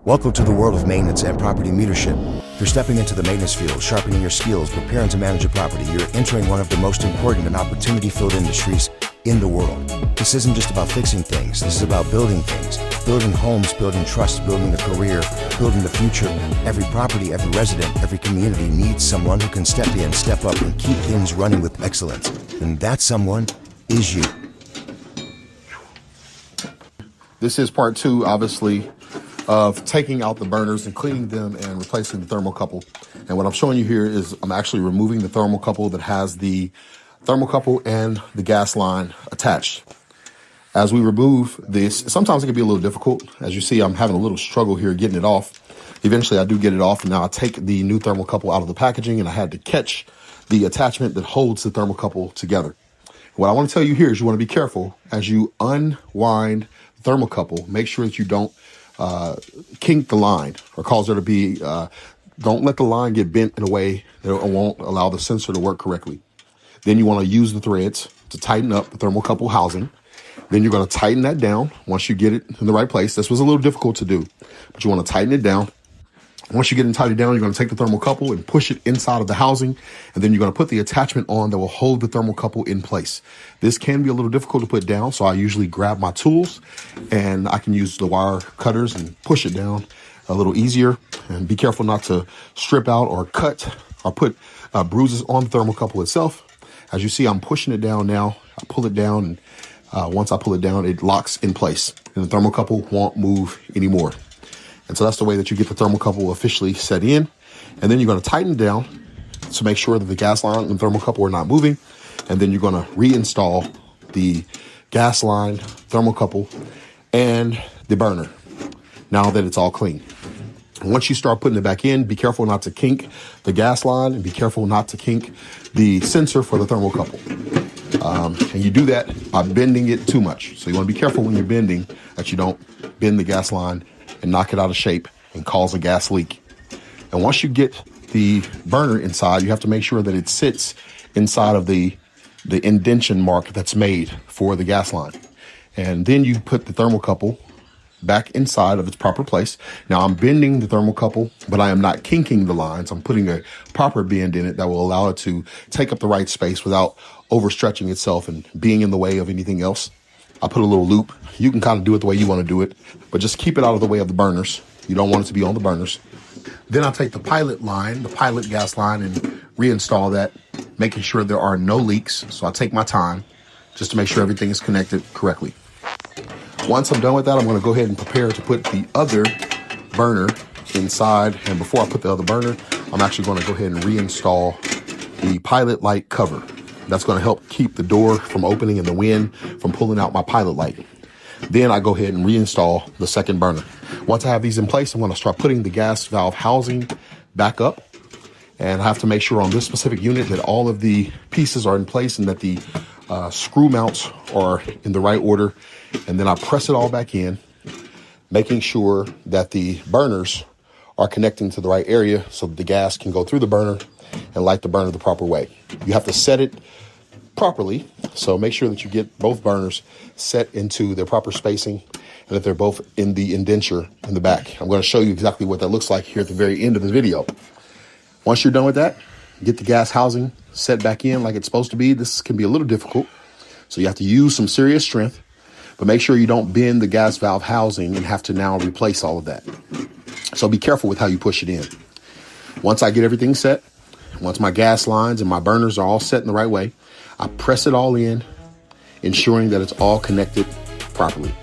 Welcome to the world of maintenance and property leadership. You're stepping into the maintenance field, sharpening your skills, preparing to manage a property. You're entering one of the most important and opportunity-filled industries in the world. This isn't just about fixing things. This is about building things. Building homes, building trust, building a career, building the future. Every property, every resident, every community needs someone who can step in, step up, and keep things running with excellence. And that someone is you. This is part two, obviously, of taking out the burners and cleaning them and replacing the thermocouple. And what I'm showing you here is I'm actually removing the thermocouple that has the thermocouple and the gas line attached. As we remove this, sometimes it can be a little difficult. As you see, I'm having a little struggle here getting it off. Eventually, I do get it off, and now I take the new thermocouple out of the packaging, and I had to catch the attachment that holds the thermocouple together. What I want to tell you here is you want to be careful as you unwind the thermocouple. Make sure that you don't kink the line or cause there to be, don't let the line get bent in a way that it won't allow the sensor to work correctly. Then you want to use the threads to tighten up the thermocouple housing. Then you're going to tighten that down once you get it in the right place. This was a little difficult to do, but you want to tighten it down. Once you get it tightened down, you're going to take the thermocouple and push it inside of the housing, and then you're going to put the attachment on that will hold the thermocouple in place. This can be a little difficult to put down, so I usually grab my tools, and I can use the wire cutters and push it down a little easier. And be careful not to strip out or cut or put bruises on the thermocouple itself. As you see, I'm pushing it down now. I pull it down, and once I pull it down, it locks in place, and the thermocouple won't move anymore. And so that's the way that you get the thermocouple officially set in. And then you're going to tighten it down to make sure that the gas line and thermocouple are not moving. And then you're going to reinstall the gas line, thermocouple, and the burner now that it's all clean. And once you start putting it back in, be careful not to kink the gas line and be careful not to kink the sensor for the thermocouple. And you do that by bending it too much. So you want to be careful when you're bending that you don't bend the gas line and knock it out of shape and cause a gas leak. And once you get the burner inside, you have to make sure that it sits inside of the indentation mark that's made for the gas line. And then you put the thermocouple back inside of its proper place. Now I'm bending the thermocouple, but I am not kinking the lines. I'm putting a proper bend in it that will allow it to take up the right space without overstretching itself and being in the way of anything else. I put a little loop. You can kind of do it the way you want to do it, but just keep it out of the way of the burners. You don't want it to be on the burners. Then I'll take the pilot line, the pilot gas line, and reinstall that, making sure there are no leaks. So I take my time just to make sure everything is connected correctly. Once I'm done with that, I'm going to go ahead and prepare to put the other burner inside. And before I put the other burner, I'm actually going to go ahead and reinstall the pilot light cover. That's going to help keep the door from opening and the wind from pulling out my pilot light. Then I go ahead and reinstall the second burner. Once I have these in place, I'm going to start putting the gas valve housing back up. And I have to make sure on this specific unit that all of the pieces are in place and that the screw mounts are in the right order. And then I press it all back in, making sure that the burners are connecting to the right area so that the gas can go through the burner and light the burner the proper way. You have to set it properly, so make sure that you get both burners set into their proper spacing and that they're both in the indenture in the back. I'm going to show you exactly what that looks like here at the very end of the video. Once you're done with that, get the gas housing set back in like it's supposed to be. This can be a little difficult, so you have to use some serious strength, but make sure you don't bend the gas valve housing and have to now replace all of that. So be careful with how you push it in. Once I get everything set, once my gas lines and my burners are all set in the right way, I press it all in, ensuring that it's all connected properly.